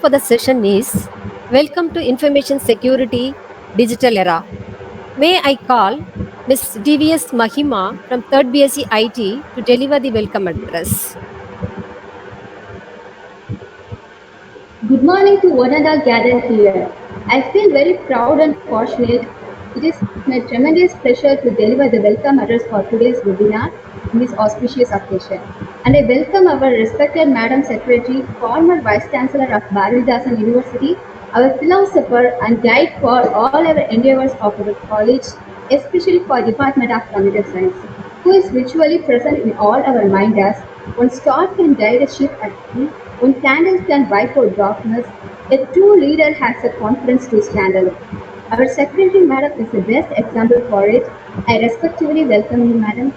for the session is Welcome to Information Security Digital Era. May I call Ms. DVS Mahima from 3rd BSc IT to deliver the welcome address. Good morning to one and all gathered here. I feel very proud and fortunate. It is my tremendous pleasure to deliver the welcome address for today's webinar in this auspicious occasion. And I welcome our respected Madam Secretary, former Vice Chancellor of Bharathidasan University, our philosopher and guide for all our endeavors of our college, especially for Department of Computer Science, who is virtually present in all our mind as one star can guide a ship at sea, one candle can wipe out darkness. A true leader has a confidence to stand alone. Our Secretary Madam is the best example for it. I respectfully welcome you, Madam.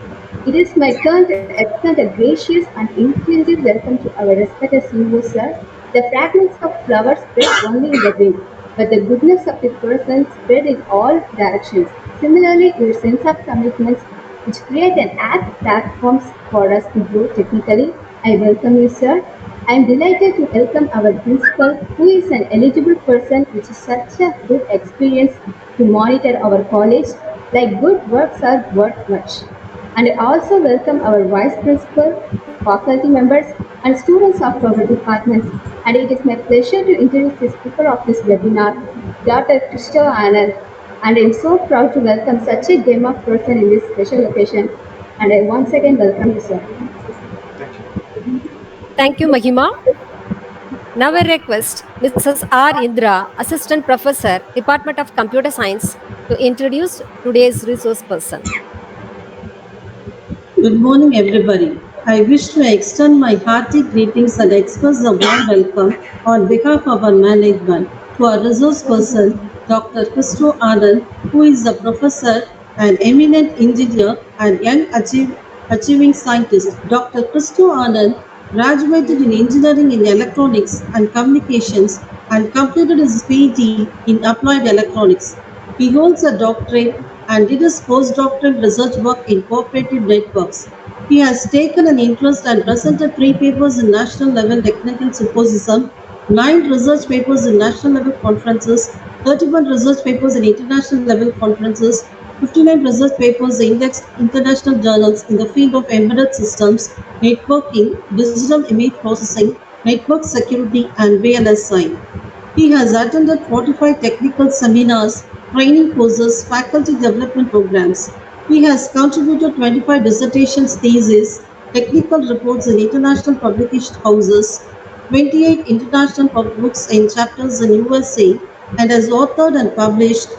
It is my turn to extend a gracious and inclusive welcome to our respected CEO, sir. The fragments of flowers spread only in the wind, but the goodness of the person spread in all directions. Similarly, your sense of commitments, which create an apt platforms for us to grow technically. I welcome you, sir. I am delighted to welcome our principal, who is an eligible person, which is such a good experience to monitor our college. Like good works are worth much. And I also welcome our vice principal, faculty members, and students of our departments. And it is my pleasure to introduce the speaker of this webinar, Dr. Christo Anand. And I am so proud to welcome such a gem of person in this special occasion. And I once again welcome you, sir. Thank you, Mahima. Now I request Mrs. R. Indra, Assistant Professor, Department of Computer Science, to introduce today's resource person. Good morning, everybody. I wish to extend my hearty greetings and express a warm welcome on behalf of our management to our resource person, Dr. Christo Anand, who is a professor, an eminent engineer, and young achieving scientist. Dr. Christo Anand graduated in engineering in electronics and communications and completed his PhD in applied electronics. He holds a doctorate and did his postdoctoral research work in cooperative networks. He has taken an interest and presented 3 papers in national level technical symposium, 9 research papers in national level conferences, 31 research papers in international level conferences, 59 research papers in indexed international journals in the field of embedded systems, networking, digital image processing, network security, and VLSI. He has attended 45 technical seminars, training courses, faculty development programs. He has contributed 25 dissertations, theses, technical reports in international publication houses, 28 international books in chapters in USA, and has authored and published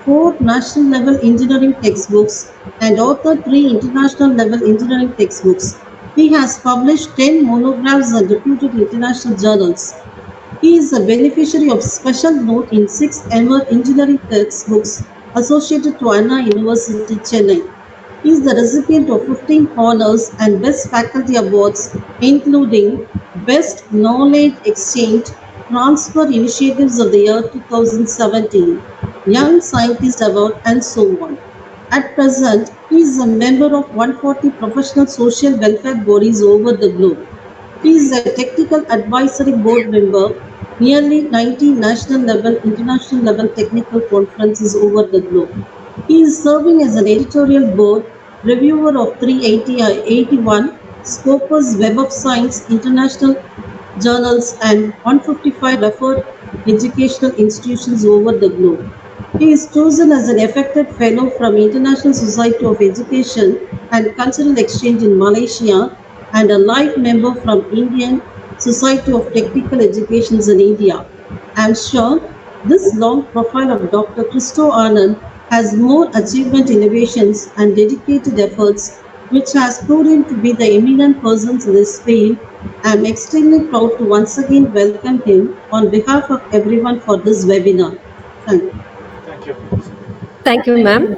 4 national level engineering textbooks and authored 3 international level engineering textbooks. He has published 10 monographs in reputed international journals. He is a beneficiary of special note in 6 ever engineering textbooks associated to Anna University, Chennai. He is the recipient of 15 honors and Best Faculty Awards, including Best Knowledge Exchange Transfer Initiatives of the Year 2017, Young Scientist Award, and so on. At present, he is a member of 140 professional social welfare bodies over the globe. He is a technical advisory board member, nearly 90 national level, international level technical conferences over the globe. He is serving as an editorial board reviewer of 381 Scopus Web of Science international journals and 155 referred educational institutions over the globe. He is chosen as an affected fellow from International Society of Education and Cultural Exchange in Malaysia and a life member from Indian Society of Technical Educations in India. I am sure this long profile of Dr. Christo Anand has more achievement, innovations, and dedicated efforts, which has proven to be the eminent persons in this field. I am extremely proud to once again welcome him on behalf of everyone for this webinar. Thank you. Thank you. Thank you, ma'am.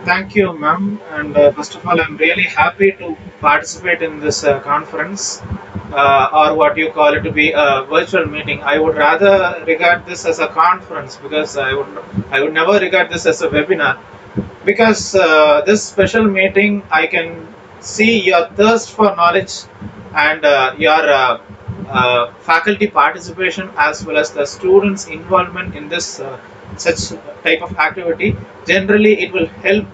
Thank you, ma'am. And first of all, I'm really happy to participate in this conference, or what you call it to be a virtual meeting. I would rather regard this as a conference because I would never regard this as a webinar, because this special meeting I can see your thirst for knowledge and your faculty participation as well as the students' involvement in this such type of activity, generally it will help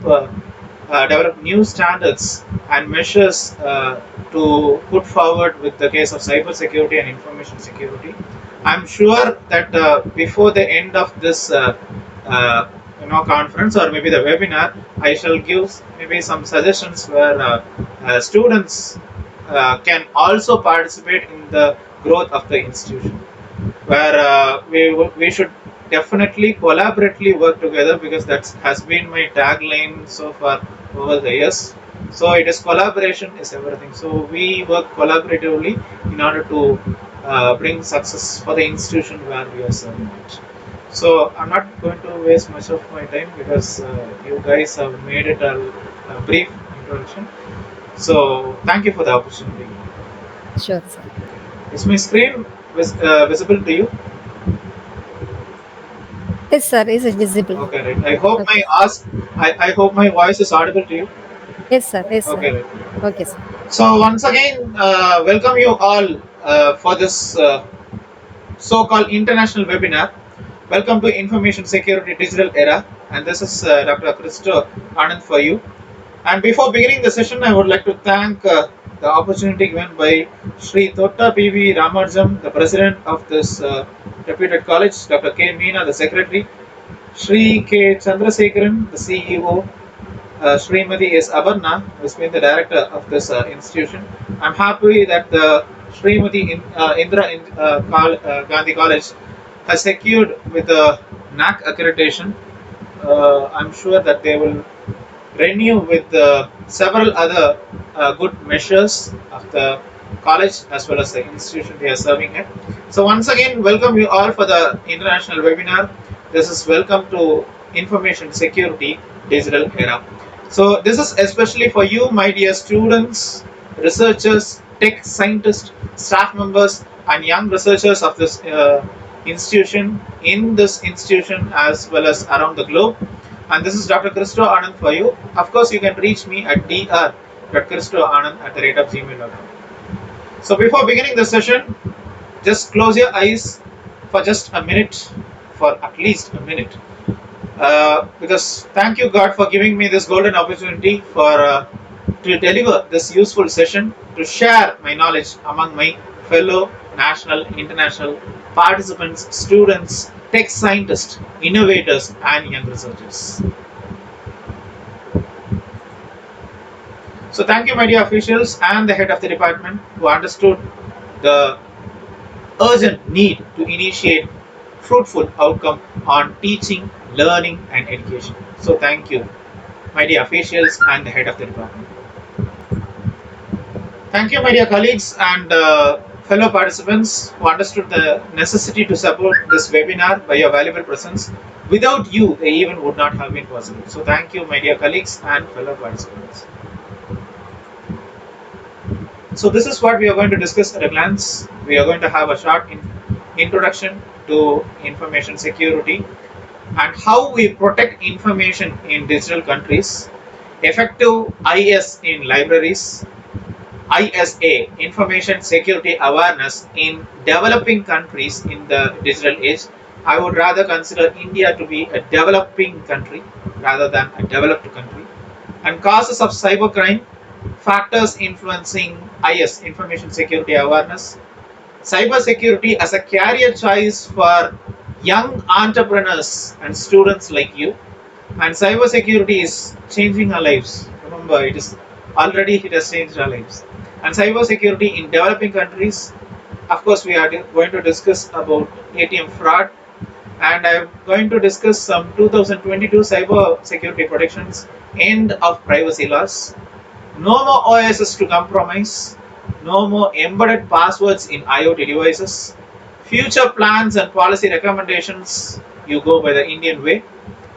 develop new standards and measures to put forward with the case of cyber security and information security. I'm sure that before the end of this conference or maybe the webinar, I shall give maybe some suggestions where students can also participate in the growth of the institution, where we should definitely collaboratively work together, because that has been my tagline so far over the years. So it is collaboration is everything. So we work collaboratively in order to bring success for the institution where we are serving it. So I'm not going to waste much of my time, because you guys have made it a brief introduction. So thank you for the opportunity. Sure, sir. Is my screen visible to you? Yes, sir. Is it visible? Okay, right. I hope Okay. I hope my voice is audible to you. Yes, sir. Yes, sir. Okay, right. Okay, sir. So once again, welcome you all for this so-called international webinar. Welcome to Information Security Digital Era, and this is Dr. Christo Anand for you. And before beginning the session, I would like to thank the opportunity given by Sri Totta P.V. Ramarjam, the president of this reputed college, Dr. K. Meena, the secretary, Sri K. Chandrasekharan, the CEO, Srimati S. Abarna, who has been the director of this institution. I'm happy that the Srimati Indira Gandhi College has secured with the NAC accreditation. I'm sure that they will renew with several other good measures of the college as well as the institution they are serving at. So once again, welcome you all for the international webinar. This is Welcome to Information Security Digital Era. So this is especially for you, my dear students, researchers, tech scientists, staff members, and young researchers of this institution, in this institution as well as around the globe. And this is Dr. Christo Anand for you. Of course, you can reach me at dr.christoanand@gmail.com. So before beginning the session, just close your eyes for just a minute, for at least a minute. Because thank you God for giving me this golden opportunity for to deliver this useful session, to share my knowledge among my fellow national, international participants, students, tech scientists, innovators, and young researchers. So thank you, my dear officials and the head of the department, who understood the urgent need to initiate fruitful outcome on teaching, learning, and education. So thank you, my dear officials and the head of the department. Thank you, my dear colleagues and fellow participants who understood the necessity to support this webinar by your valuable presence. Without you, the event would not have been possible. So thank you, my dear colleagues and fellow participants. So this is what we are going to discuss at a glance. We are going to have a short introduction to information security and how we protect information in digital countries, effective IS in libraries, ISA, Information Security Awareness in developing countries in the digital age. I would rather consider India to be a developing country rather than a developed country. And causes of cybercrime, factors influencing IS, Information Security Awareness, cybersecurity as a career choice for young entrepreneurs and students like you. And cybersecurity is changing our lives. Remember, it has changed our lives. And cybersecurity in developing countries, of course, we are going to discuss about ATM fraud, and I'm going to discuss some 2022 cyber security protections, end of privacy laws, no more OSs to compromise, no more embedded passwords in IoT devices, future plans and policy recommendations, you go by the Indian way,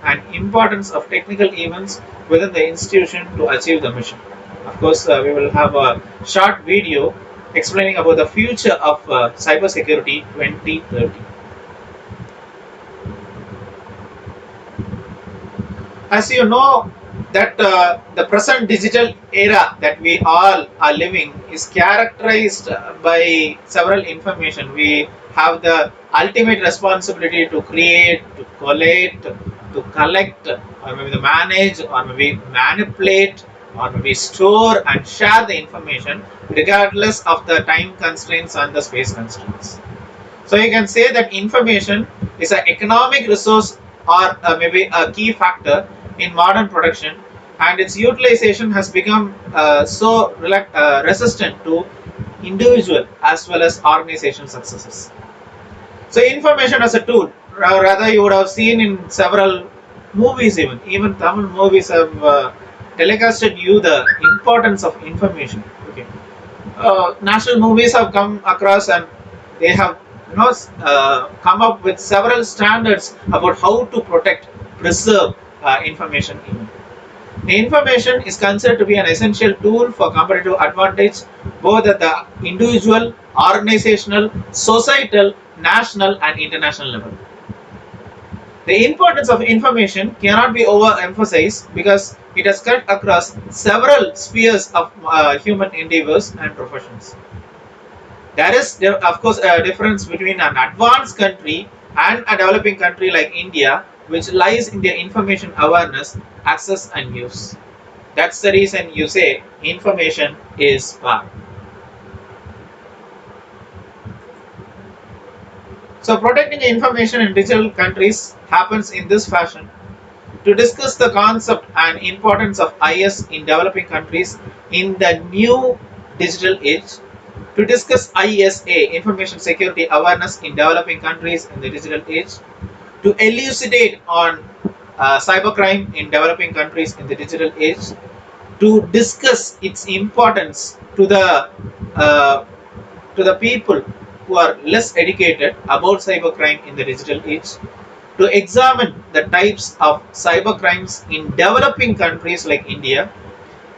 and importance of technical events within the institution to achieve the mission. Of course, we will have a short video explaining about the future of cybersecurity 2030. As you know, that the present digital era that we all are living is characterized by several information. We have the ultimate responsibility to create, to collate, to collect, or maybe to manage, or maybe manipulate, or maybe store and share the information regardless of the time constraints and the space constraints. So you can say that information is an economic resource or maybe a key factor in modern production, and its utilization has become so resistant to individual as well as organization successes. So information as a tool, rather you would have seen in several movies, even Tamil movies have telecasted you the importance of information. Okay, national movies have come across and they have come up with several standards about how to protect, preserve information. The information is considered to be an essential tool for competitive advantage both at the individual, organizational, societal, national and international level. The importance of information cannot be overemphasized because it has cut across several spheres of human endeavors and professions. There is, of course, a difference between an advanced country and a developing country like India, which lies in their information awareness, access, and use. That's the reason you say information is power. So, protecting information in digital countries happens in this fashion. To discuss the concept and importance of IS in developing countries in the new digital age, to discuss ISA, Information Security Awareness in developing countries in the digital age, to elucidate on cybercrime in developing countries in the digital age, to discuss its importance to the people who are less educated about cybercrime in the digital age, to examine the types of cybercrimes in developing countries like India,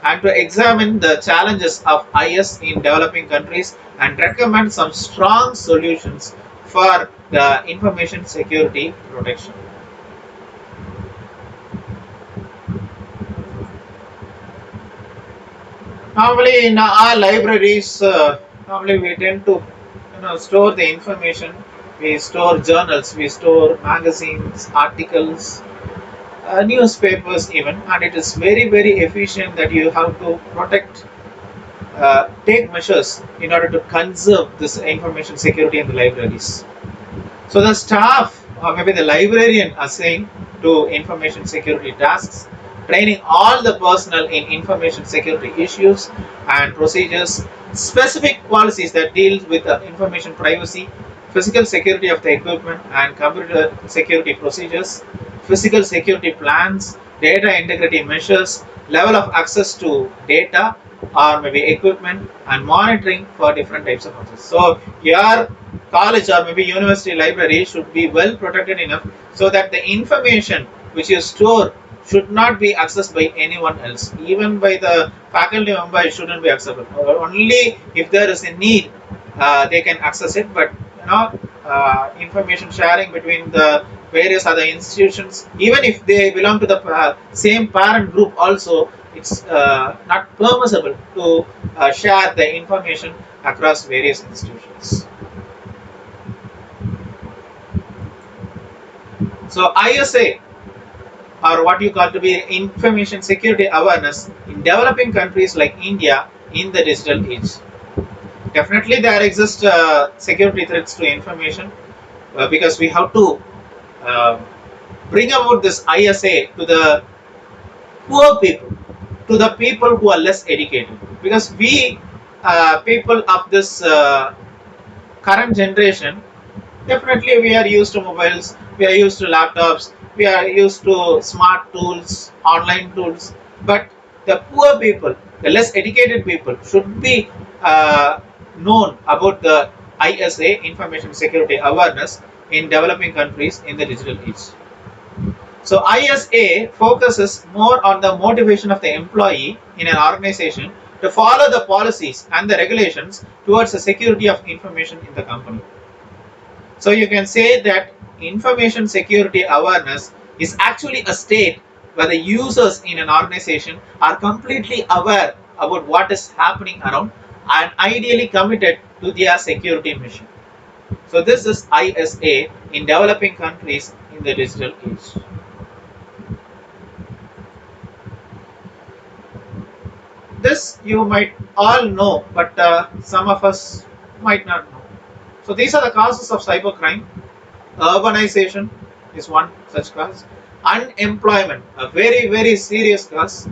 and to examine the challenges of IS in developing countries and recommend some strong solutions for the information security protection. Normally in our libraries, normally we tend to store the information. We store journals, we store magazines, articles, newspapers even, and it is very efficient that you have to protect, take measures in order to conserve this information security in the libraries. So the staff or maybe the librarian assigned to information security tasks, training all the personnel in information security issues and procedures, specific policies that deal with the information privacy, physical security of the equipment and computer security procedures, physical security plans, data integrity measures, level of access to data or maybe equipment, and monitoring for different types of access. So your college or maybe university library should be well protected enough so that the information which you store should not be accessed by anyone else. Even by the faculty member, it shouldn't be accessible. Only if there is a need, they can access it. But information sharing between the various other institutions, even if they belong to the same parent group, also it's not permissible to share the information across various institutions. So ISA, or what you call to be information security awareness in developing countries like India in the digital age. Definitely there exist security threats to information because we have to bring about this ISA to the poor people, to the people who are less educated, because we people of this current generation, definitely we are used to mobiles, we are used to laptops, we are used to smart tools, online tools, but the poor people, the less educated people should be known about the ISA, Information Security Awareness in developing countries in the digital age. So ISA focuses more on the motivation of the employee in an organization to follow the policies and the regulations towards the security of information in the company. So you can say that information security awareness is actually a state where the users in an organization are completely aware about what is happening around and ideally committed to their security mission. So this is ISA in developing countries in the digital age. This you might all know, but some of us might not know. So these are the causes of cybercrime. Urbanization is one such cause. Unemployment, a very, very serious cause.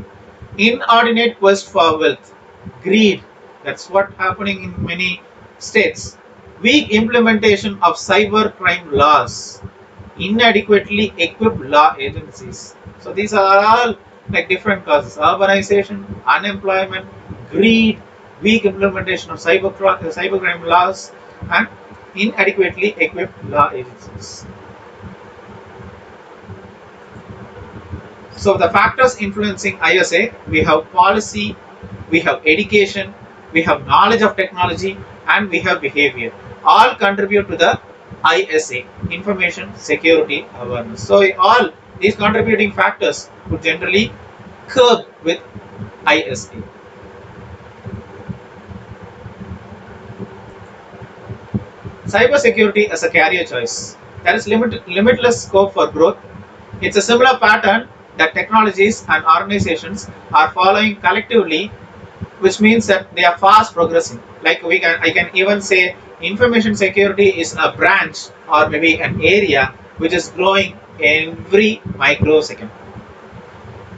Inordinate quest for wealth. Greed, that's what happening in many states. Weak implementation of cybercrime laws. Inadequately equipped law agencies. So these are all like different causes: urbanization, unemployment, greed, weak implementation of cybercrime laws, and inadequately equipped law agencies. So the factors influencing ISA, we have policy, we have education, we have knowledge of technology, and we have behavior. All contribute to the ISA, information security awareness. So all these contributing factors would generally curb with ISA. Cybersecurity as a career choice. There is limitless scope for growth. It's a similar pattern that technologies and organizations are following collectively, which means that they are fast progressing. Like I can even say information security is a branch or maybe an area which is growing every microsecond.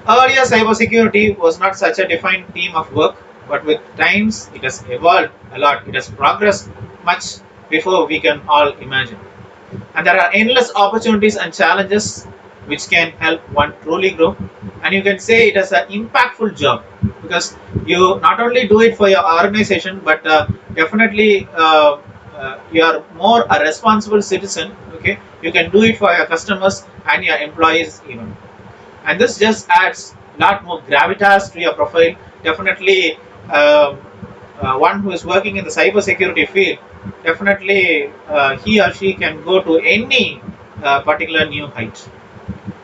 Earlier, cybersecurity was not such a defined team of work, but with times it has evolved a lot. It has progressed much before we can all imagine. And there are endless opportunities and challenges which can help one truly grow. And you can say it as an impactful job because you not only do it for your organization, but definitely you are more a responsible citizen. Okay, you can do it for your customers and your employees even. And this just adds a lot more gravitas to your profile. Definitely, one who is working in the cybersecurity field, definitely he or she can go to any particular new height.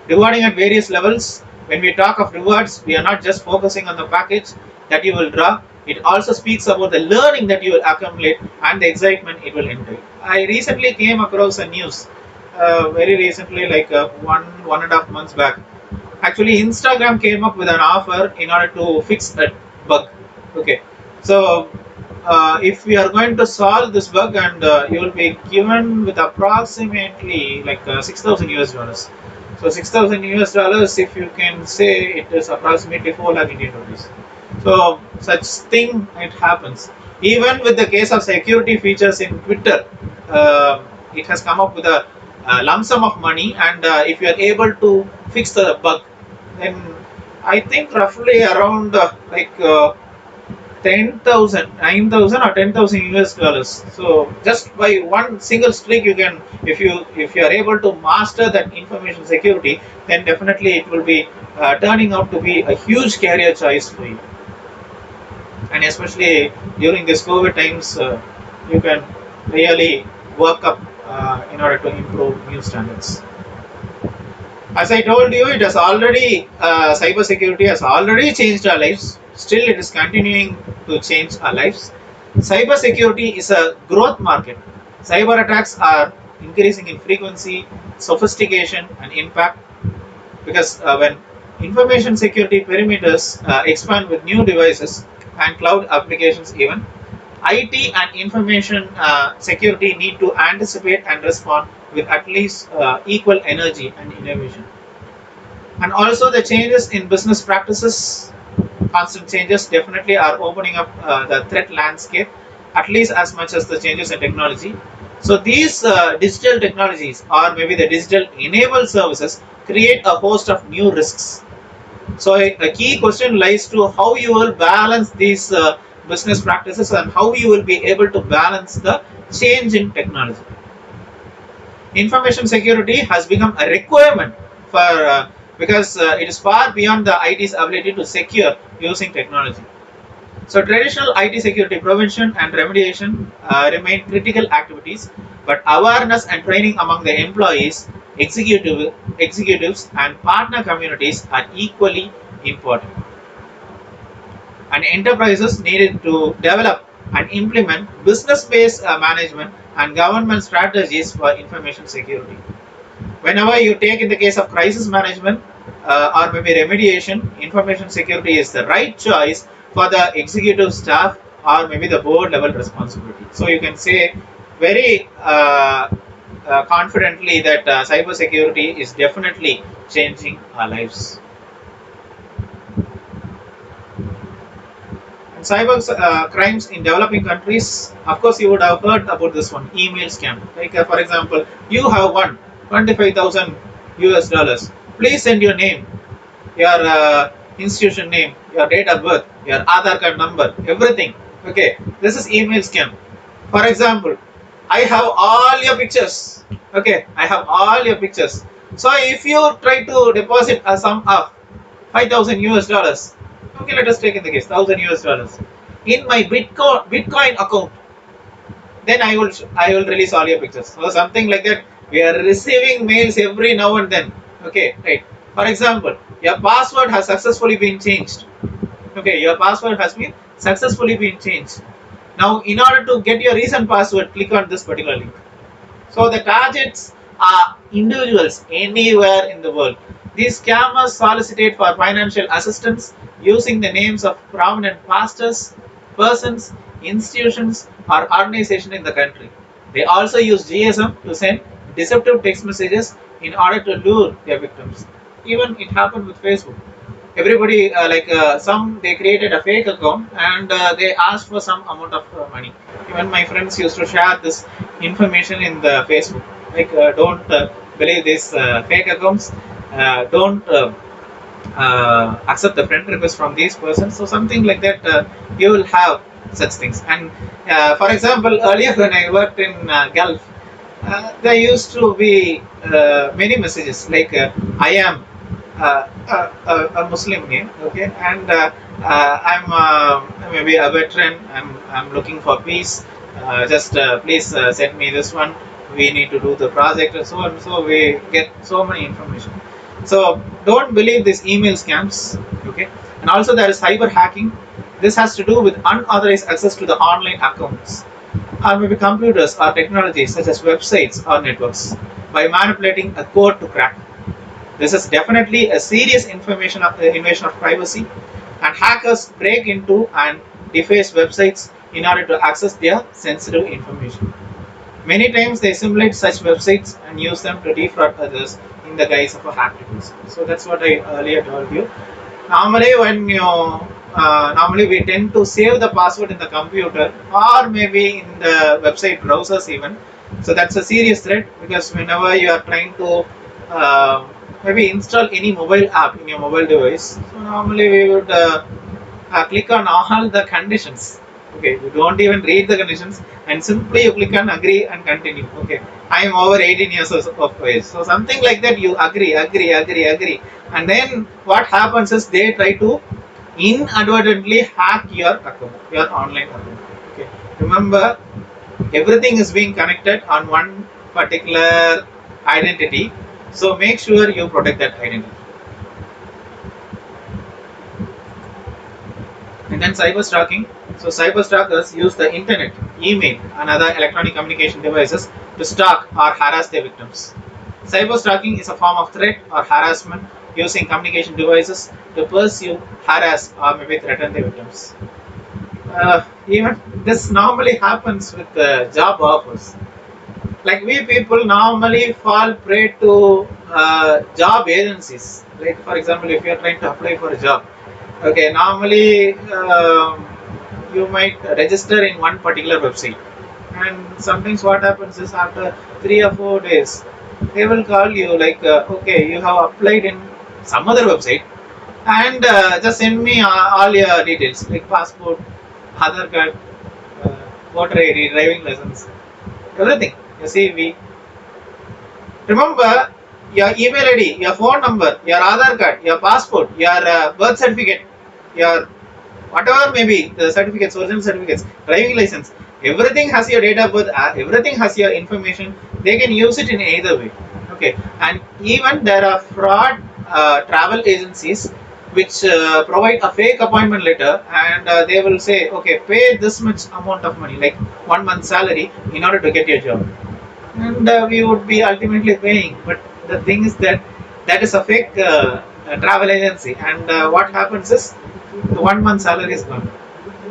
Rewarding at various levels. When we talk of rewards, we are not just focusing on the package that you will draw. It also speaks about the learning that you will accumulate and the excitement it will entail. I recently came across a news, very recently, like 1.5 months back. Actually, Instagram came up with an offer in order to fix a bug. Okay, so if we are going to solve this bug, and you will be given with approximately like 6,000 US dollars. So 6,000 US dollars, if you can say, it is approximately 4 lakh Indian rupees. So such thing it happens. Even with the case of security features in Twitter, it has come up with a lump sum of money, and if you are able to fix the bug, then I think roughly around 10,000, 9,000 or 10,000 US dollars. So just by one single streak, you can, if you are able to master that information security, then definitely it will be turning out to be a huge career choice for you. And especially during this COVID times, you can really work up in order to improve new standards. As I told you, it has already cybersecurity has already changed our lives. Still, it is continuing to change our lives. Cybersecurity is a growth market. Cyber attacks are increasing in frequency, sophistication, and impact because when information security perimeters expand with new devices and cloud applications, even IT and information security need to anticipate and respond with at least equal energy and innovation. And also the changes in business practices, constant changes definitely are opening up the threat landscape at least as much as the changes in technology. So these digital technologies or maybe the digital enabled services create a host of new risks. So a key question lies to how you will balance these business practices and how you will be able to balance the change in technology. Information security has become a requirement for because it is far beyond the IT's ability to secure using technology. So traditional IT security prevention and remediation remain critical activities, but awareness and training among the employees executives and partner communities are equally important. And enterprises needed to develop and implement business-based management and government strategies for information security. Whenever you take in the case of crisis management or maybe remediation, information security is the right choice for the executive staff or maybe the board level responsibility. So you can say very confidently that cyber security is definitely changing our lives. And cyber crimes in developing countries, of course you would have heard about this one, email scam. Like for example, you have won 25,000 US dollars. Please send your name, your institution name, your date of birth, your Aadhaar card number, everything. Okay, this is email scam. For example, I have all your pictures. Okay, I have all your pictures. So if you try to deposit a sum of 5,000 US dollars, okay, let us take in the case 1,000 US dollars in my Bitcoin account, then I will release all your pictures. So something like that. We are receiving mails every now and then. Okay, right. For example, your password has successfully been changed. Okay, your password has been successfully been changed. Now, in order to get your recent password, click on this particular link. So the targets are individuals anywhere in the world. These scammers solicitate for financial assistance using the names of prominent pastors, persons, institutions, or organizations in the country. They also use GSM to send deceptive text messages in order to lure their victims. Even it happened with Facebook. Everybody some they created a fake account and they asked for some amount of money. Even my friends used to share this information in the Facebook. Like don't believe these fake accounts. Don't accept the friend request from these persons. So something like that, you will have such things. And for example, earlier when I worked in Gulf, there used to be many messages like I am a Muslim name, okay, and I'm maybe a veteran. I'm looking for peace. Just please send me this one. We need to do the project and so on. So we get so many information. So don't believe these email scams, okay. And also there is cyber hacking. This has to do with unauthorized access to the online accounts, or maybe computers or technologies such as websites or networks by manipulating a code to crack. This is definitely a serious invasion of privacy, and hackers break into and deface websites in order to access their sensitive information. Many times they simulate such websites and use them to defraud others in the guise of a hacked person. So that's what I earlier told you. Normally, when you normally we tend to save the password in the computer or maybe in the website browsers even. So that's a serious threat, because whenever you are trying to maybe install any mobile app in your mobile device, so normally we would click on all the conditions. Okay, you don't even read the conditions and simply you click on agree and continue. Okay, I am over 18 years of age. So something like that, you agree. And then what happens is they try to inadvertently hack your account, your online account. Okay, remember, everything is being connected on one particular identity. So make sure you protect that identity. And then cyber stalking. So cyber stalkers use the internet, email, and other electronic communication devices to stalk or harass their victims. Cyber stalking is a form of threat or harassment using communication devices to pursue, harass, or maybe threaten their victims. Even this normally happens with job offers. Like we people normally fall prey to job agencies. Like for example, if you are trying to apply for a job, okay, normally you might register in one particular website, and sometimes what happens is after 3 or 4 days they will call you like okay, you have applied in some other website and just send me all your details like passport, Aadhaar card, voter ID, driving license, everything, your CV. Remember, your email ID, your phone number, your Aadhaar card, your passport, your birth certificate, your whatever may be the certificates, original certificates, driving license, everything has your date of birth, everything has your information. They can use it in either way. Okay, and even there are fraud travel agencies which provide a fake appointment letter, and they will say, okay, pay this much amount of money, like 1 month salary, in order to get your job, and we would be ultimately paying. But the thing is that that is a fake travel agency, and what happens is the 1 month salary is gone.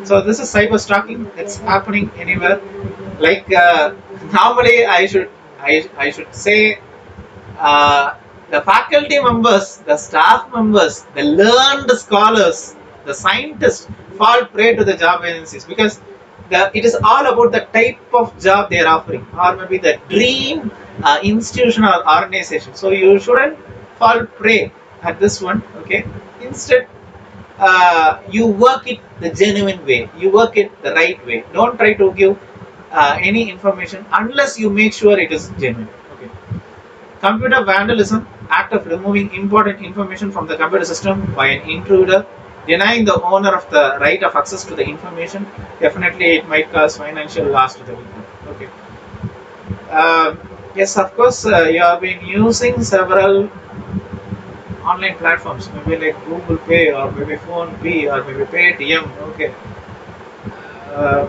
So this is cyber stalking. It's happening anywhere. Like normally, I should say the faculty members, the staff members, the learned scholars, the scientists fall prey to the job agencies, because it is all about the type of job they are offering, or maybe the dream institution or organization. So you shouldn't fall prey at this one. Okay, instead you work it the genuine way, you work it the right way. Don't try to give any information unless you make sure it is genuine. Okay. Computer vandalism, act of removing important information from the computer system by an intruder, denying the owner of the right of access to the information. Definitely, it might cause financial loss to the victim. Okay. Yes, of course, you have been using several online platforms, maybe like Google Pay, or maybe Phone Pay, or maybe Paytm. Okay. Uh,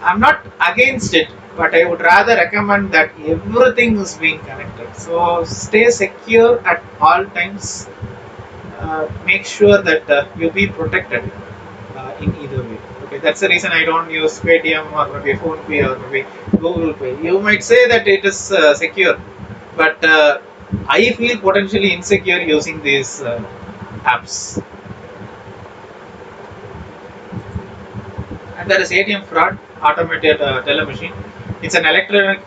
I'm not against it, but I would rather recommend that everything is being connected. So stay secure at all times. Make sure that you be protected in either way. Okay, that's the reason I don't use Paytm or maybe Phone Pay or maybe Google Pay. You might say that it is secure, but I feel potentially insecure using these apps. And there is ATM fraud, automated teller machine. It's an electronic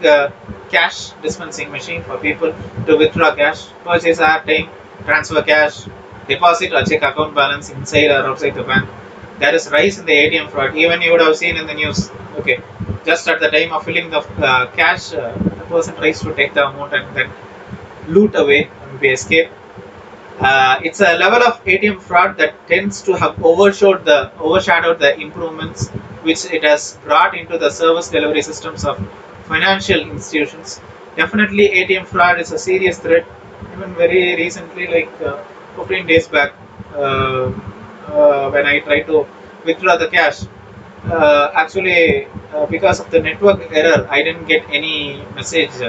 cash dispensing machine for people to withdraw cash, purchase airtime, transfer cash, deposit or check account balance inside or outside the bank. There is rise in the ATM fraud. Even you would have seen in the news. Okay, just at the time of filling the cash, the person tries to take the amount and then loot away and maybe escape. It's a level of ATM fraud that tends to have overshadowed the improvements which it has brought into the service delivery systems of financial institutions. Definitely, ATM fraud is a serious threat. Even very recently, like 15 days back, when I tried to withdraw the cash, actually, because of the network error, I didn't get any message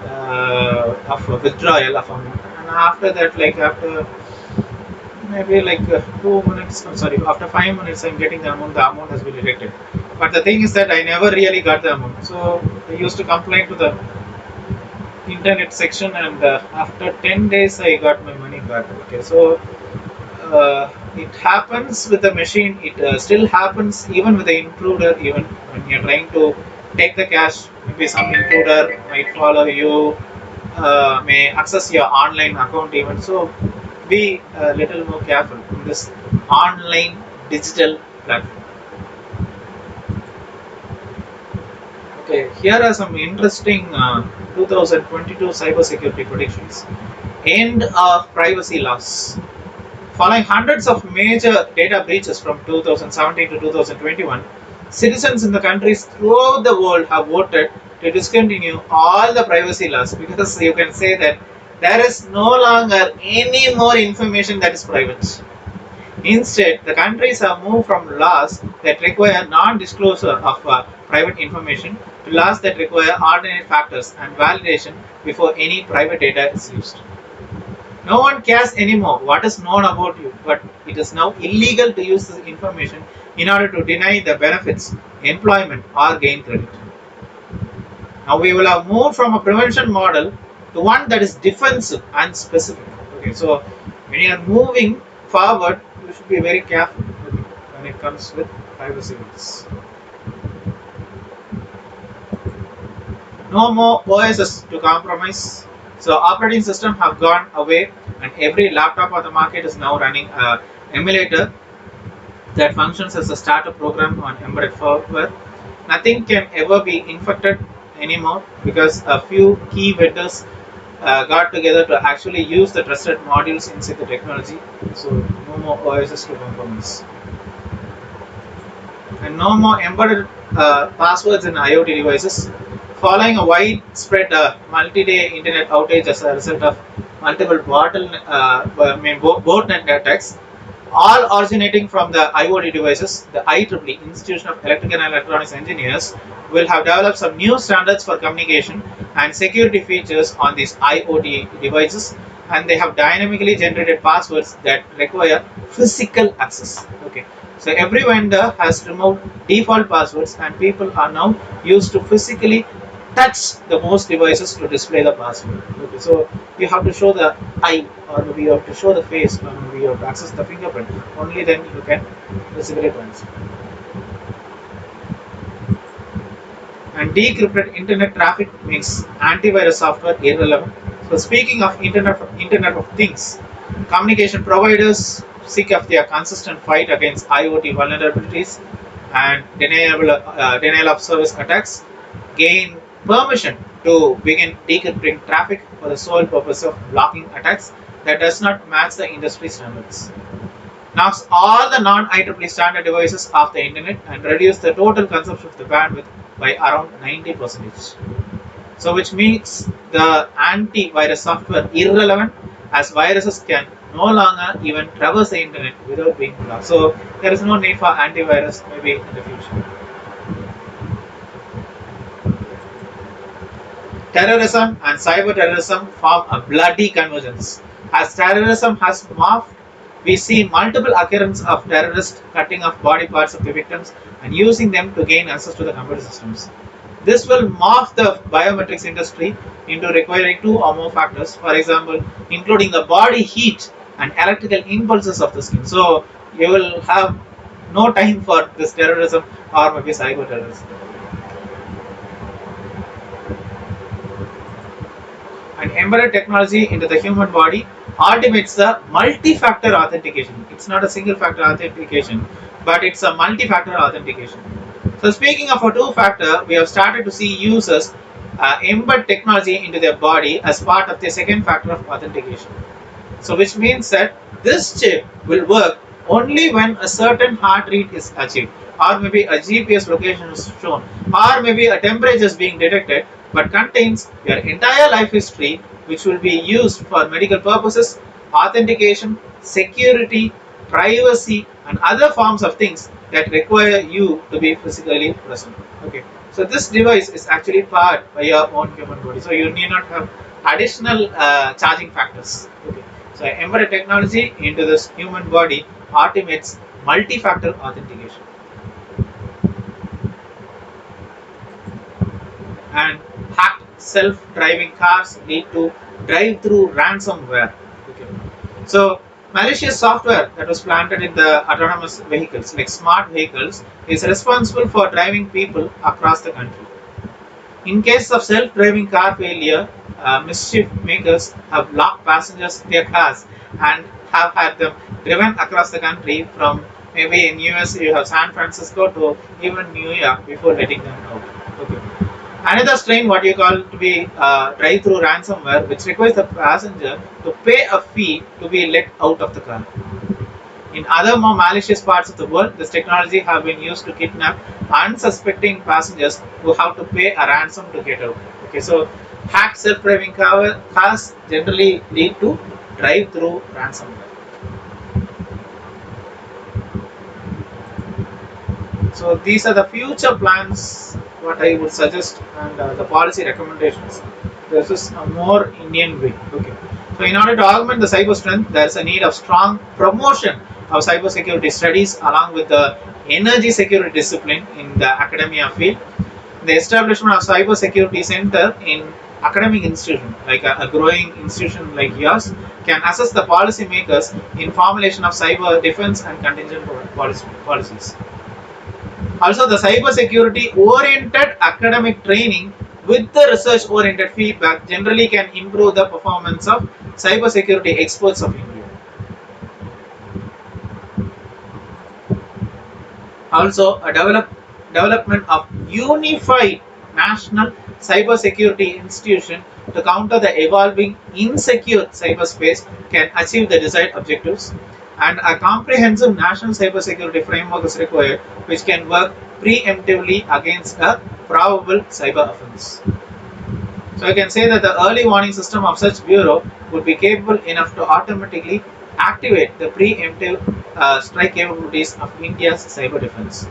of withdrawal of amount. And after that, like after maybe like 2 minutes, sorry, after 5 minutes, I'm getting the amount has been rejected. But the thing is that I never really got the amount. So I used to complain to the internet section, and after 10 days, I got my money back. Okay, so it happens with the machine. It still happens even with the intruder. Even when you're trying to take the cash, maybe some intruder might follow you, may access your online account even. So be a little more careful in this online digital platform. Okay, here are some interesting 2022 cybersecurity predictions. End of privacy loss. Following hundreds of major data breaches from 2017 to 2021, citizens in the countries throughout the world have voted to discontinue all the privacy laws, because you can say that there is no longer any more information that is private. Instead, the countries have moved from laws that require non-disclosure of private information to laws that require alternate factors and validation before any private data is used. No one cares anymore what is known about you, but it is now illegal to use this information in order to deny the benefits, employment, or gain credit. Now we will have moved from a prevention model to one that is defensive and specific. Okay, so when you are moving forward, you should be very careful when it comes with privacy rules. No more OSs to compromise. So operating systems have gone away, and every laptop on the market is now running an emulator that functions as a starter program on embedded firmware. Nothing can ever be infected anymore, because a few key vendors got together to actually use the trusted modules inside the technology. So no more OSs to compromise. And no more embedded passwords in IoT devices. following a widespread multi-day internet outage as a result of multiple botnet attacks, all originating from the IoT devices, the IEEE, Institution of Electrical and Electronics Engineers, will have developed some new standards for communication and security features on these IoT devices, and they have dynamically generated passwords that require physical access. Okay, so every vendor has removed default passwords, and people are now used to physically touch the most devices to display the password. Okay, so you have to show the eye, or maybe you have to show the face, or maybe you have to access the fingerprint. Only then you can physically transfer. And decrypted internet traffic makes antivirus software irrelevant. So speaking of Internet of Things, communication providers seek of their consistent fight against IoT vulnerabilities and denial of service attacks gain permission to begin decrypting traffic for the sole purpose of blocking attacks that does not match the industry standards. Knocks all the non-IEEE standard devices off the internet and reduce the total consumption of the bandwidth by around 90%. So which makes the antivirus software irrelevant, as viruses can no longer even traverse the internet without being blocked. So there is no need for antivirus maybe in the future. Terrorism and cyber terrorism form a bloody convergence. As terrorism has morphed, we see multiple occurrences of terrorists cutting off body parts of the victims and using them to gain access to the computer systems. This will morph the biometrics industry into requiring 2 or more factors, for example, including the body heat and electrical impulses of the skin. So you will have no time for this terrorism or maybe cyber terrorism. And embedded technology into the human body automates the multi-factor authentication. It's not a single factor authentication, but it's a multi-factor authentication. So speaking of a 2-factor, we have started to see users embed technology into their body as part of the second factor of authentication. So which means that this chip will work only when a certain heart rate is achieved, or maybe a GPS location is shown, or maybe a temperature is being detected, but contains your entire life history, which will be used for medical purposes, authentication, security, privacy, and other forms of things that require you to be physically present. Okay, so this device is actually powered by your own human body, so you need not have additional charging factors. Okay, so embedded technology into this human body automates multi-factor authentication. And hacked self-driving cars lead to drive-through ransomware. Okay. So malicious software that was planted in the autonomous vehicles, like smart vehicles, is responsible for driving people across the country. In case of self-driving car failure, mischief makers have locked passengers in their cars and have had them driven across the country from maybe in US you have San Francisco to even New York before letting them out. Okay. Another strain, what you call to be drive-through ransomware, which requires the passenger to pay a fee to be let out of the car. In other more malicious parts of the world, this technology have been used to kidnap unsuspecting passengers who have to pay a ransom to get out. Okay, so hacked self-driving cars generally lead to drive-through ransomware. So these are the future plans, what I would suggest, and the policy recommendations. This is a more Indian way. Okay. So in order to augment the cyber strength, there is a need of strong promotion of cybersecurity studies along with the energy security discipline in the academia field. The establishment of cybersecurity center in academic institution, like a growing institution like yours, can assist the policymakers in formulation of cyber defense and contingent policies. Also, the cybersecurity oriented academic training with the research oriented feedback generally can improve the performance of cybersecurity experts of India. Also, a development of unified national cybersecurity institution to counter the evolving insecure cyberspace can achieve the desired objectives. and a comprehensive national cybersecurity framework is required, which can work preemptively against a probable cyber offense. So I can say that the early warning system of such bureau would be capable enough to automatically activate the preemptive strike capabilities of India's cyber defense.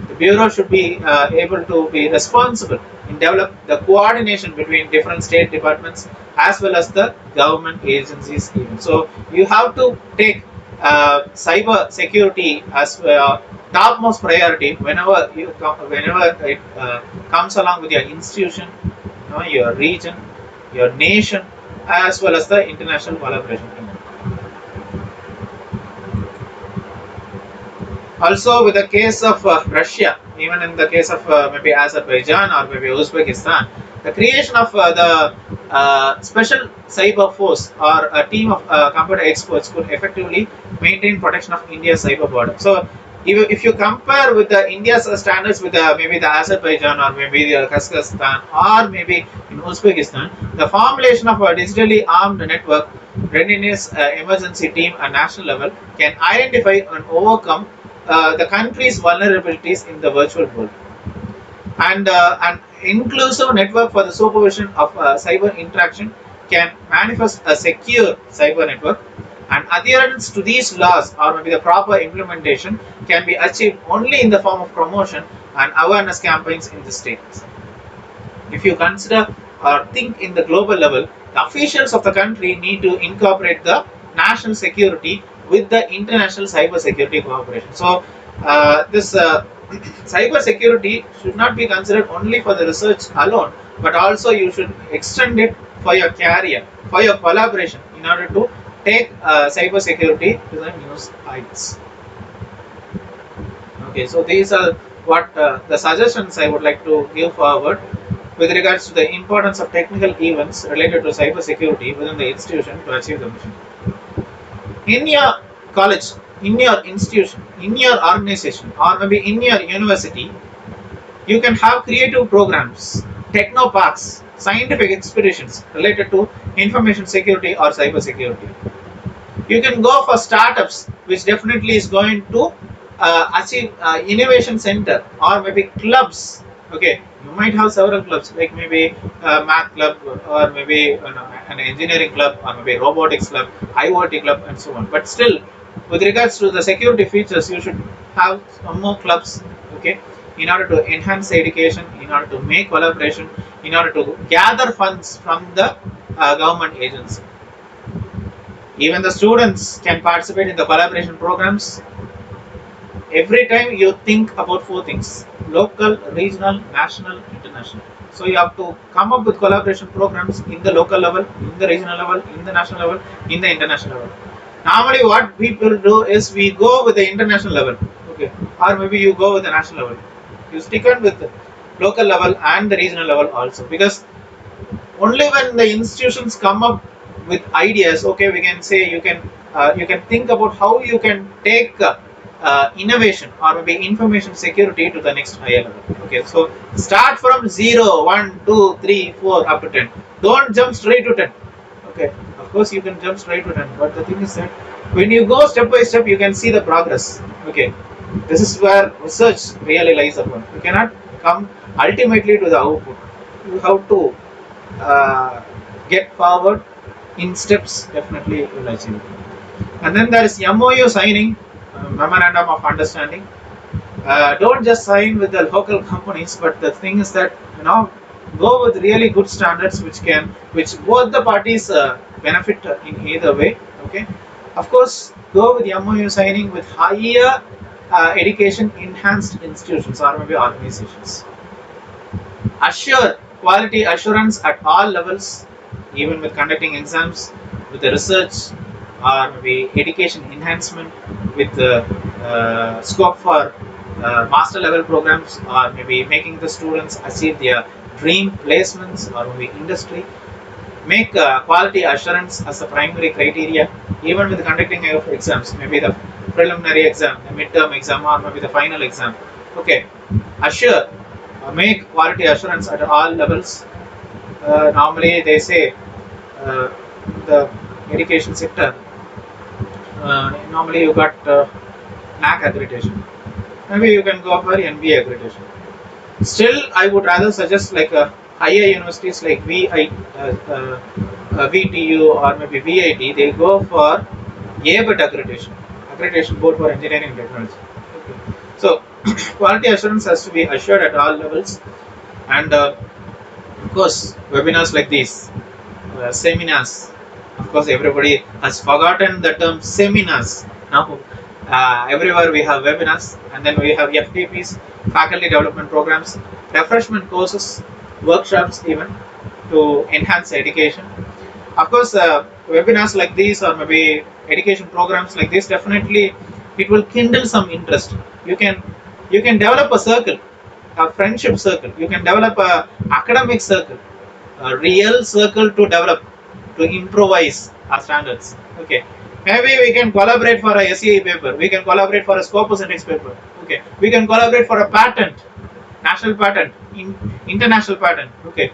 The bureau should be able to be responsible in develop the coordination between different state departments as well as the government agencies even. So you have to take cyber security as topmost priority whenever it comes along with your institution, your region, your nation, as well as the international collaboration. Also, with the case of Russia, even in the case of maybe Azerbaijan or maybe Uzbekistan, the creation of the special cyber force or a team of computer experts could effectively maintain protection of India's cyber border. So, if you compare with the India's standards with maybe the Azerbaijan or maybe the Kazakhstan or maybe in Uzbekistan, the formulation of a digitally armed network readiness emergency team at national level can identify and overcome the country's vulnerabilities in the virtual world, and an inclusive network for the supervision of cyber interaction can manifest a secure cyber network, and adherence to these laws or maybe the proper implementation can be achieved only in the form of promotion and awareness campaigns in the states. If you consider or think in the global level, the officials of the country need to incorporate the national security with the international cyber security cooperation. So this cyber security should not be considered only for the research alone, but also you should extend it for your career, for your collaboration, in order to take cyber security to the new heights. Okay, so these are what the suggestions I would like to give forward with regards to the importance of technical events related to cyber security within the institution to achieve the mission. In your college, in your institution, in your organization, or maybe in your university, you can have creative programs, techno parks, scientific expeditions related to information security or cyber security. You can go for startups, which definitely is going to achieve innovation center or maybe clubs. Okay, you might have several clubs like maybe math club or maybe an engineering club or maybe robotics club, IoT club, and so on. But still, with regards to the security features, you should have some more clubs. Okay, in order to enhance education, in order to make collaboration, in order to gather funds from the government agency. Even the students can participate in the collaboration programs. Every time you think about four things: local, regional, national, international. So you have to come up with collaboration programs in the local level, in the regional level, in the national level, in the international level. Normally what people do is we go with the international level, okay, or maybe you go with the national level. You stick on with the local level and the regional level also, because only when the institutions come up with ideas, okay, we can say you can think about how you can take innovation or maybe information security to the next higher level. Okay, so start from 0, 1, 2, 3, 4 up to 10. Don't jump straight to 10. Okay, of course you can jump straight to 10, but the thing is that when you go step by step, you can see the progress. Okay, this is where research really lies upon. You cannot come ultimately to the output. You have to get forward in steps. Definitely you will achieve it. And then there is MOU signing, memorandum of understanding. Don't just sign with the local companies, but the thing is that go with really good standards which both the parties benefit in either way. Okay, of course, go with MOU signing with higher education enhanced institutions or maybe organizations. Assure quality assurance at all levels, even with conducting exams, with the research or maybe education enhancement, with the scope for master level programs, or maybe making the students achieve their dream placements or maybe industry. Make quality assurance as a primary criteria, even with conducting of exams, maybe the preliminary exam, the midterm exam, or maybe the final exam. Okay, assure, make quality assurance at all levels. Normally they say the education sector normally you got NAC accreditation. Maybe you can go for NBA accreditation. Still, I would rather suggest like higher universities like VTU or maybe VIT. They go for ABET accreditation board for engineering and technology. Okay. So quality assurance has to be assured at all levels, and of course webinars like these, seminars. Of course, everybody has forgotten the term seminars now. Everywhere we have webinars, and then we have FTPs, faculty development programs, refreshment courses, workshops, even to enhance education. Of course, webinars like these or maybe education programs like this, definitely it will kindle some interest. You can develop a circle, a friendship circle. You can develop a academic circle, a real circle to develop, to improvise our standards. Okay, maybe we can collaborate for a SEI paper. We can collaborate for a Scopus Index paper. Okay, we can collaborate for a patent, national patent, international patent. Okay,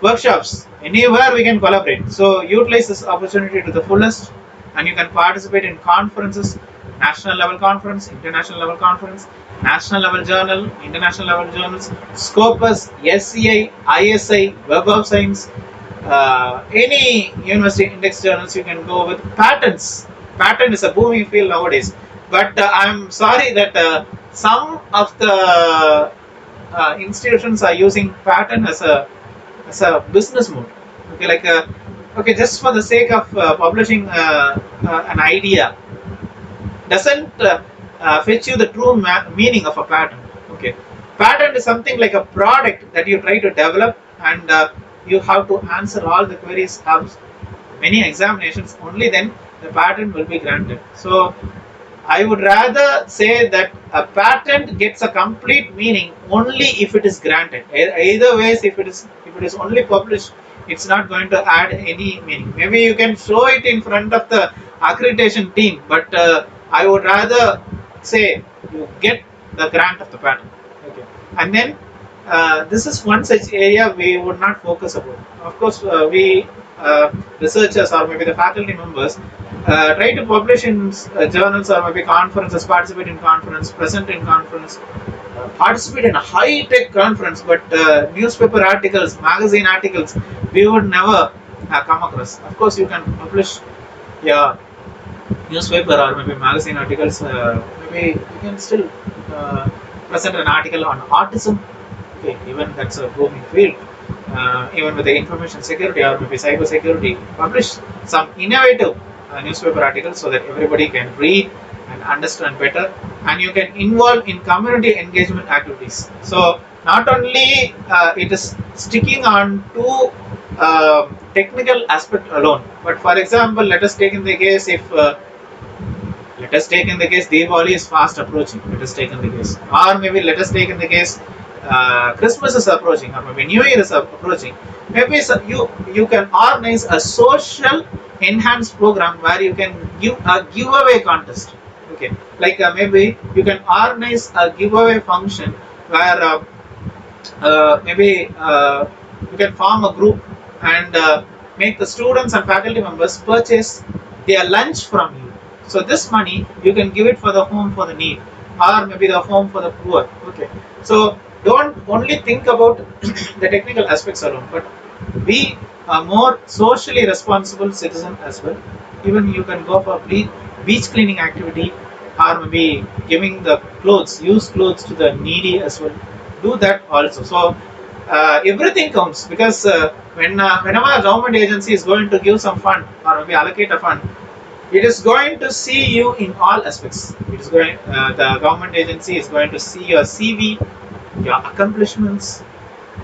workshops, anywhere we can collaborate. So utilize this opportunity to the fullest, and you can participate in conferences, national level conference, international level conference, national level journal, international level journals, Scopus, SEI, ISI, Web of Science, any university index journals. You can go with patents. Patent is a booming field nowadays, but I'm sorry that some of the institutions are using patent as a business mode. Okay, like okay, just for the sake of publishing an idea, doesn't fetch you the true meaning of a patent. Okay, patent is something like a product that you try to develop, and you have to answer all the queries, have many examinations, only then the patent will be granted. So I would rather say that a patent gets a complete meaning only if it is granted. Either ways, if it is only published, it's not going to add any meaning. Maybe you can show it in front of the accreditation team, but I would rather say you get the grant of the patent. Okay, and then this is one such area we would not focus upon. Of course, we researchers or maybe the faculty members try to publish in journals or maybe conferences, participate in conference, present in conference, participate in a high-tech conference, but newspaper articles, magazine articles, we would never come across. Of course, you can publish your newspaper or maybe magazine articles. Maybe you can still present an article on autism. Okay, even that's a booming field. Even with the information security or maybe cyber security, publish some innovative newspaper articles so that everybody can read and understand better, and you can involve in community engagement activities. So not only it is sticking on to technical aspect alone, but for example, let us take in the case if Diwali is fast approaching. Let us take in the case, or maybe let us take in the case Christmas is approaching, or maybe New Year is approaching. Maybe you can organize a social enhanced program where you can give a giveaway contest. Okay, like maybe you can organize a giveaway function where maybe you can form a group and make the students and faculty members purchase their lunch from you. So this money you can give it for the home for the need, or maybe the home for the poor. Okay, so don't only think about the technical aspects alone, but be a more socially responsible citizen as well. Even you can go for beach cleaning activity, or maybe giving the used clothes to the needy as well. Do that also. So everything counts, because whenever a government agency is going to give some fund or maybe allocate a fund, it is going to see you in all aspects. The government agency is going to see your CV, your accomplishments,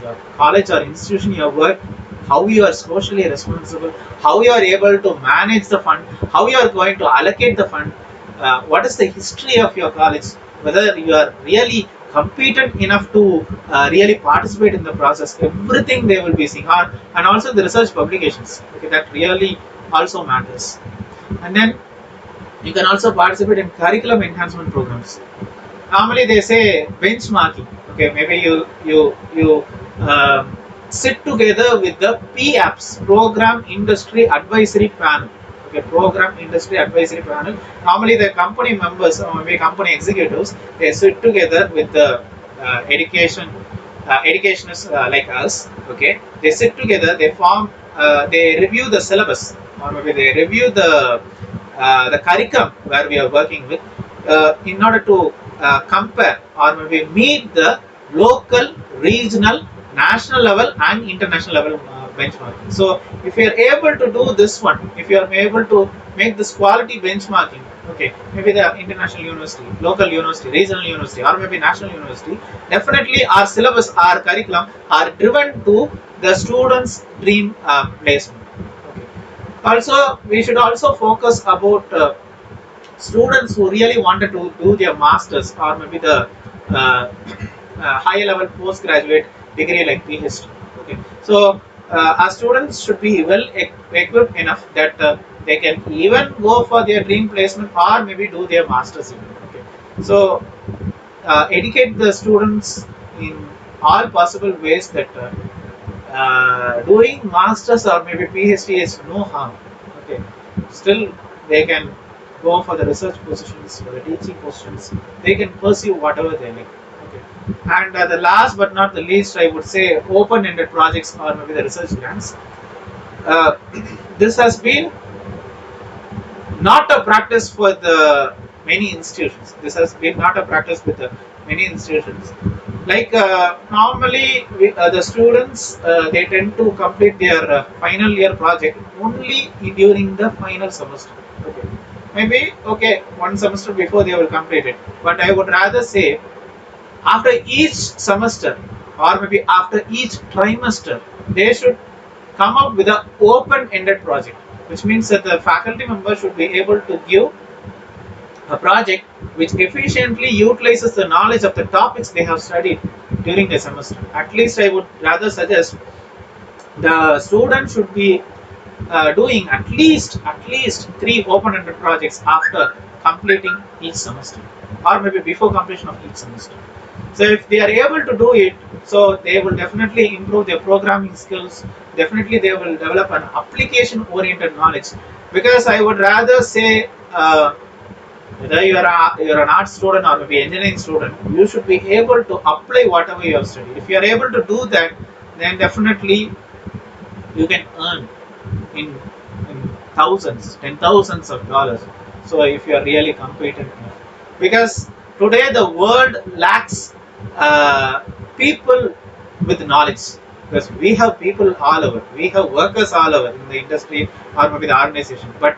your college or institution you have worked, how you are socially responsible, how you are able to manage the fund, how you are going to allocate the fund, what is the history of your college, whether you are really competent enough to really participate in the process. Everything they will be seeing, and also the research publications. Okay, that really also matters. And then you can also participate in curriculum enhancement programs. Normally they say benchmarking. Okay, maybe you sit together with the PAPS, Program Industry Advisory Panel. Okay, program industry advisory panel. Normally, the company members or maybe company executives, they sit together with the education educationists like us. Okay, they sit together, they form, they review the syllabus, or maybe they review the curriculum where we are working with, in order to compare or maybe meet the local, regional, national level and international level benchmarking. So if you are able to do this one, if you are able to make this quality benchmarking, okay, maybe the international university, local university, regional university, or maybe national university, definitely our syllabus, our curriculum are driven to the students' dream placement. Okay. Also, we should also focus about students who really wanted to do their masters or maybe the high level postgraduate degree like PhD. Okay, so our students should be well equipped enough that they can even go for their dream placement or maybe do their masters. Okay, so educate the students in all possible ways that doing masters or maybe PhD is no harm. Okay, still they can go for the research positions, for the teaching positions. They can pursue whatever they like. Okay, and the last but not the least, I would say open-ended projects or maybe the research grants. Uh, this has been not a practice for the many institutions. This has been not a practice with the many institutions. Like normally, the students they tend to complete their final year project only during the final semester. Okay, maybe okay one semester before they will complete it. But I would rather say after each semester or maybe after each trimester, they should come up with an open-ended project, which means that the faculty member should be able to give a project which efficiently utilizes the knowledge of the topics they have studied during the semester. At least I would rather suggest the student should be doing at least 3 open-ended projects after completing each semester, or maybe before completion of each semester. So if they are able to do it, so they will definitely improve their programming skills. Definitely they will develop an application-oriented knowledge. Because I would rather say, whether you're an art student or maybe engineering student, you should be able to apply whatever you have studied. If you are able to do that, then definitely you can earn in thousands, 10,000s of dollars. So if you are really competent enough, because today the world lacks people with knowledge. Because we have people all over, we have workers all over in the industry or maybe the organization. But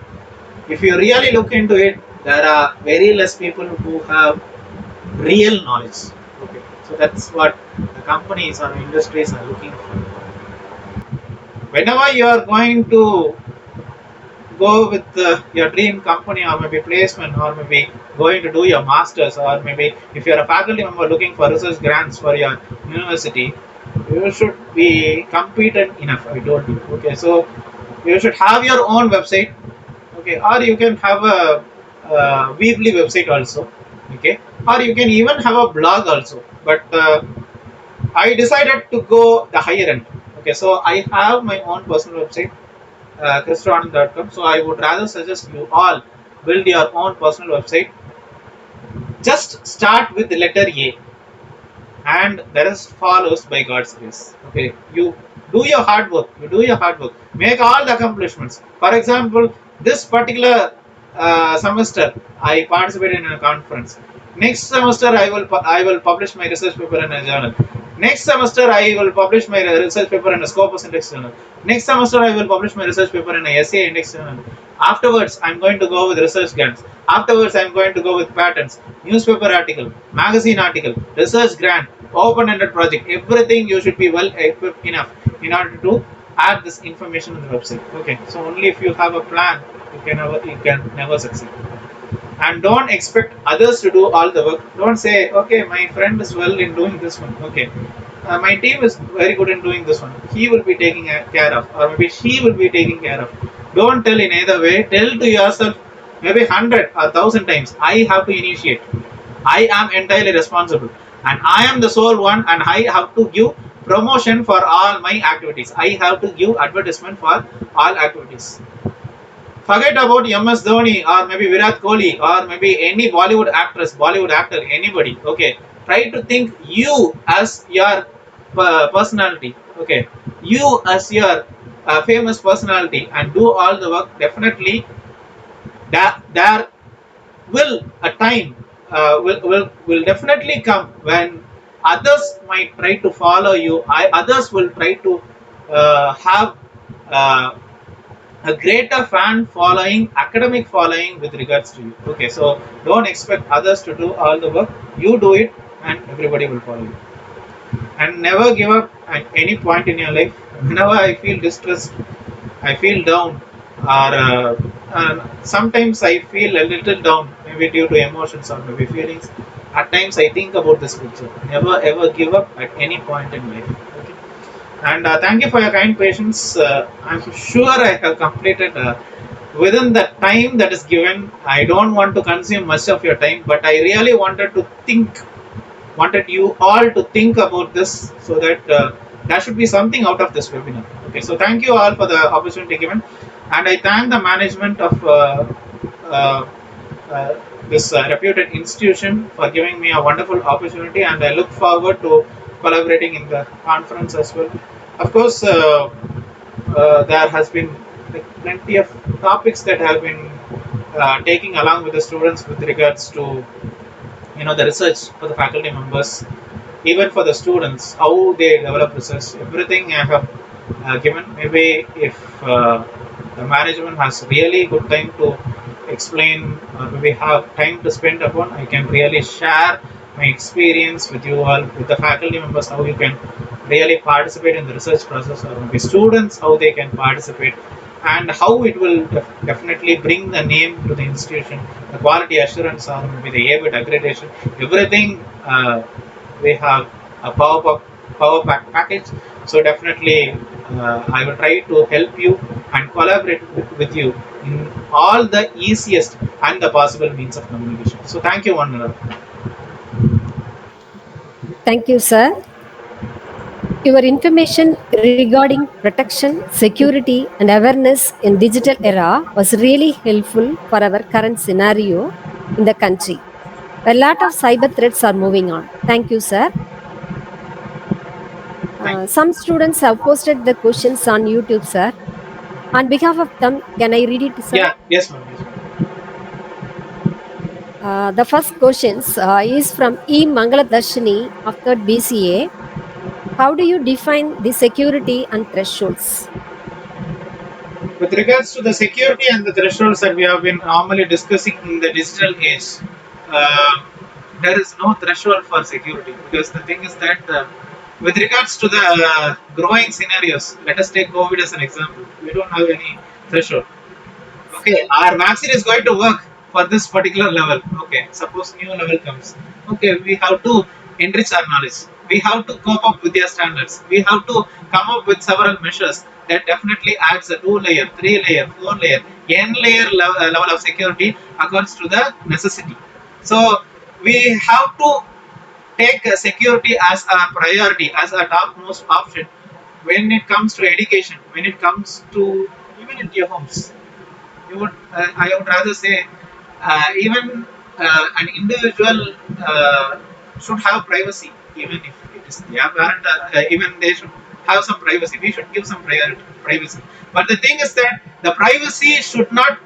if you really look into it, there are very less people who have real knowledge. Okay, so that's what the companies or industries are looking for. Whenever you are going to go with your dream company or maybe placement or maybe going to do your masters, or maybe if you are a faculty member looking for research grants for your university, you should be competent enough. I told you. Okay, so you should have your own website. Okay, or you can have a Weebly website also. Okay, or you can even have a blog also. But I decided to go the higher end. Okay, so I have my own personal website, christoanand.com. So I would rather suggest you all build your own personal website. Just start with the letter A, and the rest follows by God's grace. Okay, you do your hard work. You do your hard work. Make all the accomplishments. For example, this particular semester, I participated in a conference. Next semester, I will publish my research paper in a journal. Next semester, I will publish my research paper in a Scopus Index journal. Next semester, I will publish my research paper in a SA Index journal. Afterwards, I'm going to go with research grants. Afterwards, I'm going to go with patents, newspaper article, magazine article, research grant, open-ended project. Everything you should be well equipped enough in order to add this information on the website. Okay, so only if you have a plan, you can never succeed. And don't expect others to do all the work. Don't say, okay, my friend is well in doing this one. Okay, my team is very good in doing this one. He will be taking care of, or maybe she will be taking care of. Don't tell in either way. Tell to yourself maybe 100 or 1,000 times, I have to initiate. I am entirely responsible, and I am the sole one, and I have to give promotion for all my activities. I have to give advertisement for all activities. Forget about MS Dhoni or maybe Virat Kohli or maybe any Bollywood actress, Bollywood actor, anybody. Okay, try to think you as your personality. Okay, you as your famous personality and do all the work. Definitely, there will a time will definitely come when others might try to follow you. Others will try to have uh, a greater fan following, academic following with regards to you. Okay, so don't expect others to do all the work. You do it, and everybody will follow you. And never give up at any point in your life. Whenever I feel distressed, I feel down, or sometimes I feel a little down, maybe due to emotions or maybe feelings. At times I think about this picture. Never ever give up at any point in life. Okay. And thank you for your kind patience. I'm sure I have completed within the time that is given. I don't want to consume much of your time, but I really wanted you all to think about this, so that there should be something out of this webinar. Okay, so thank you all for the opportunity given, and I thank the management of uh, this reputed institution for giving me a wonderful opportunity, and I look forward to collaborating in the conference as well. Of course, there has been plenty of topics that have been taking along with the students with regards to the research for the faculty members, even for the students, how they develop research. Everything I have given. Maybe if the management has really good time to explain, or maybe have time to spend upon, I can really share my experience with you all, with the faculty members, how you can really participate in the research process, or maybe students how they can participate, and how it will definitely bring the name to the institution, the quality assurance, or maybe the ABIT accreditation, everything. We have a power pack package. So definitely, I will try to help you and collaborate with you in all the easiest and the possible means of communication. So thank you, one another. Thank you, sir. Your information regarding protection, security, and awareness in digital era was really helpful for our current scenario in the country. A lot of cyber threats are moving on. Thank you, sir. Some students have posted the questions on YouTube, sir. On behalf of them, can I read it, sir? Yeah, yes, ma'am. Yes, ma'am. The first questions is from E. Mangaladarshini of 3rd BCA. How do you define the security and thresholds? With regards to the security and the thresholds that we have been normally discussing in the digital age, there is no threshold for security, because the thing is that with regards to the growing scenarios, let us take COVID as an example. We don't have any threshold. Okay, our vaccine is going to work for this particular level. Okay, suppose new level comes. Okay, we have to enrich our knowledge. We have to cope up with their standards. We have to come up with several measures that definitely adds a 2-layer, 3-layer, 4-layer, n-layer level of security according to the necessity. So we have to take security as a priority, as a topmost option when it comes to education, when it comes to even in your homes. I would rather say, even an individual should have privacy, even if it is their parent. Even they should have some privacy. We should give some privacy. But the thing is that the privacy should not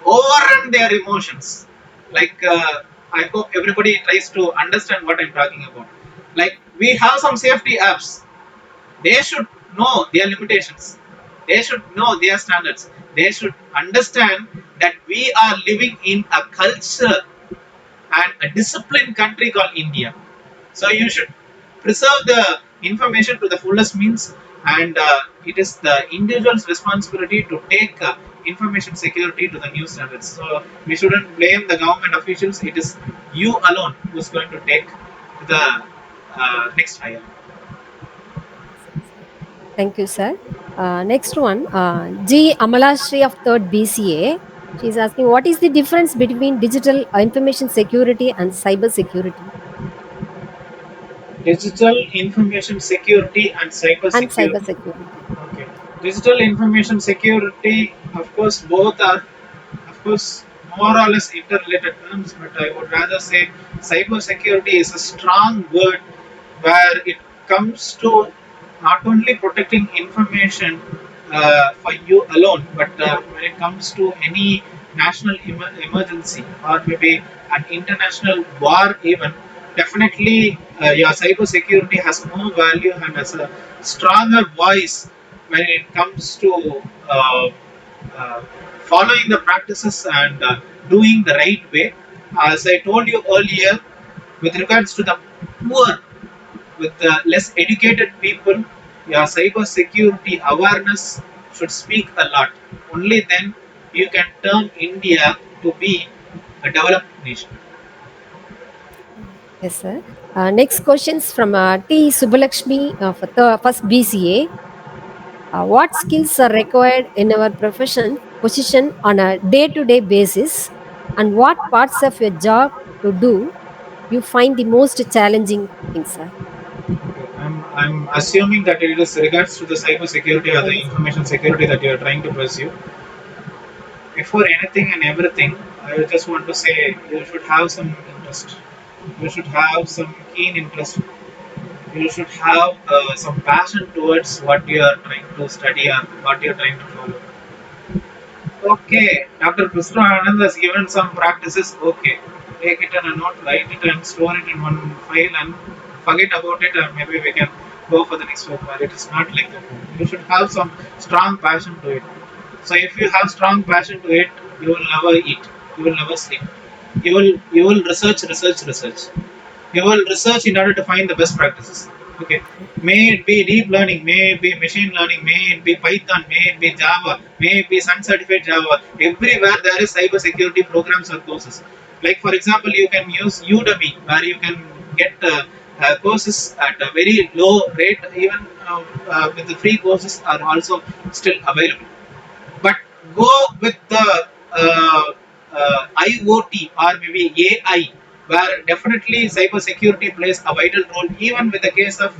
overrun their emotions. Like, I hope everybody tries to understand what I'm talking about. Like, we have some safety apps. They should know their limitations. They should know their standards. They should understand that we are living in a culture and a disciplined country called India. So you should preserve the information to the fullest means, and it is the individual's responsibility to take information security to the new standards. So we shouldn't blame the government officials. It is you alone who's going to take the next higher. Thank you, sir. Next one, G. Amalashri of 3rd BCA. She's asking, what is the difference between digital information security and cyber security? Digital information security and cyber security. Okay. Digital information security, of course, both are, of course, more or less interrelated terms, but I would rather say cyber security is a strong word where it comes to not only protecting information for you alone, but when it comes to any national emergency or maybe an international war, even definitely your cyber security has more value and has a stronger voice when it comes to uh, following the practices and doing the right way. As I told you earlier, with regards to the poor, with the less educated people, your cyber security awareness should speak a lot. Only then you can turn India to be a developed nation. Yes, sir. Next questions from T. Subbalakshmi for the first BCA. What skills are required in our profession position on a day-to-day basis, and what parts of your job to do you find the most challenging things, sir? I'm assuming that it is regards to the cyber security or the Cyber information security that you are trying to pursue. Before anything and everything, I just want to say you should have some interest. You should have some keen interest. You should have some passion towards what you are trying to study or what you are trying to follow. Okay, Dr. Krishna Anand has given some practices. Okay, take it in a note, write it and store it in one file and forget about it, and maybe we can go for the next one. But it is not like that. You should have some strong passion to it. So if you have strong passion to it, you will never eat, you will never sleep. You will research. You will research in order to find the best practices. Okay, may it be deep learning, may it be machine learning, may it be Python, may it be Java, may it be Sun certified Java. Everywhere there is cyber security programs or courses. Like for example, you can use Udemy where you can get courses at a very low rate. Even with the free courses are also still available, but go with the IoT or maybe AI, where definitely cybersecurity plays a vital role, even with the case of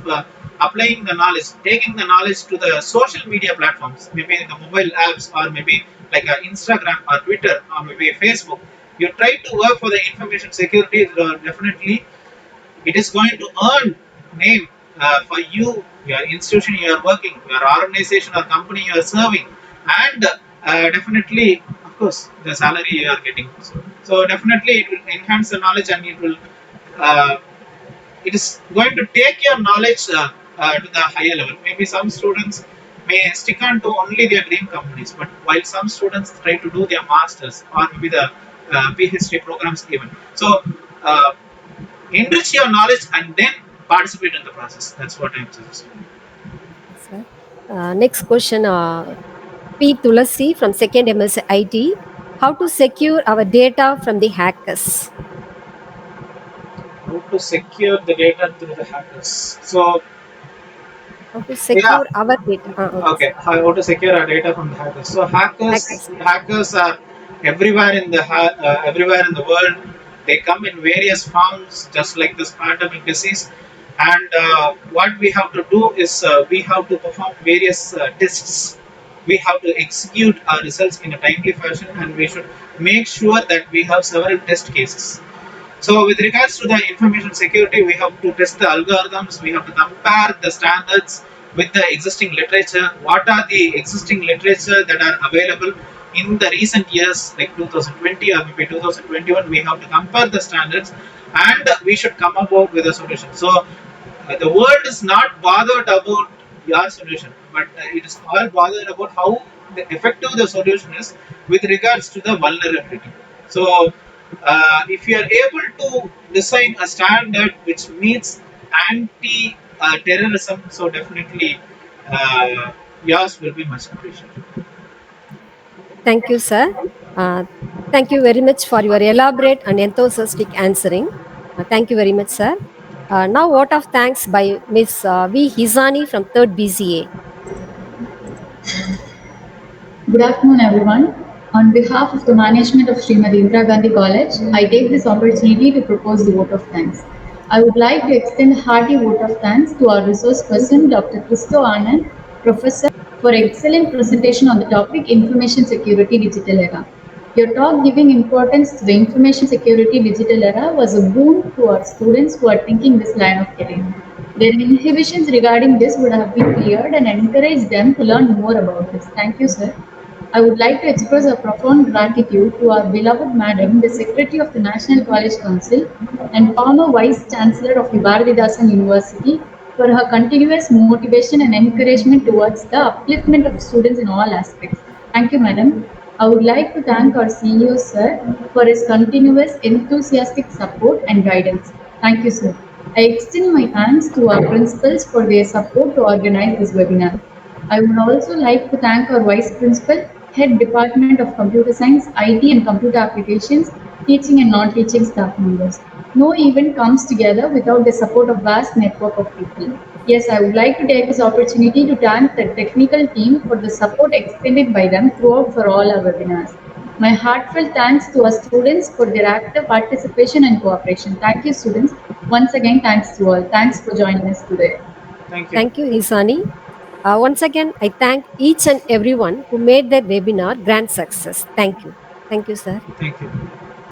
applying the knowledge, taking the knowledge to the social media platforms, maybe the mobile apps, or maybe like Instagram or Twitter or maybe Facebook. You try to work for the information security, definitely it is going to earn name for you, your institution you are working, your organization or company you are serving, and definitely, of course, the salary you are getting. So definitely, it will enhance the knowledge and uh, it is going to take your knowledge to the higher level. Maybe some students may stick on to only their dream companies, but while some students try to do their masters or maybe the PhD programs even. So. Enrich your knowledge and then participate in the process. That's what I'm suggesting. sir. Next question, P. Tulasi from second MS IT. How to secure our data from the hackers? How to secure the data through the hackers. So How to yeah, secure our data? Okay, okay. sir. How to secure our data from the hackers? So Hackers. hackers are everywhere in the everywhere in the world. They come in various forms, just like this pandemic disease. And what we have to do is we have to perform various tests. We have to execute our results in a timely fashion, and we should make sure that we have several test cases. So, with regards to the information security, we have to test the algorithms, we have to compare the standards with the existing literature. What are the existing literature that are available in the recent years, like 2020 or maybe 2021? We have to compare the standards and we should come about with a solution. So, the world is not bothered about your solution, but it is all bothered about how effective the solution is with regards to the vulnerability. So, if you are able to design a standard which meets anti terrorism, so definitely yours will be much appreciated. Thank you, sir. Uh, Thank you very much for your elaborate and enthusiastic answering. Thank you very much, sir. Now, vote of thanks by Miss V. Hizani from 3rd BCA. Good afternoon, everyone. On behalf of the management of Srimati Indira Gandhi College, I take this opportunity to propose the vote of thanks. I would like to extend a hearty vote of thanks to our resource person, Dr. Christo Anand, Professor for excellent presentation on the topic Information Security Digital Era. Your talk giving importance to the information security digital era was a boon to our students who are thinking this line of career. Their inhibitions regarding this would have been cleared and encouraged them to learn more about this. Thank you, sir. I would like to express a profound gratitude to our beloved Madam, the Secretary of the National College Council and former Vice Chancellor of the Bharatidasan University, for her continuous motivation and encouragement towards the upliftment of students in all aspects. Thank you, Madam. I would like to thank our CEO, Sir, for his continuous enthusiastic support and guidance. Thank you, sir. I extend my thanks to our principals for their support to organize this webinar. I would also like to thank our Vice Principal, Head Department of Computer Science, IT and Computer Applications, teaching and non-teaching staff members. No event comes together without the support of vast network of people. Yes, I would like to take this opportunity to thank the technical team for the support extended by them throughout for all our webinars. My heartfelt thanks to our students for their active participation and cooperation. Thank you, students. Once again, thanks to all. Thanks for joining us today. Thank you. Thank you, Isani. Once again, I thank each and everyone who made their webinar grand success. Thank you. Thank you, sir. Thank you.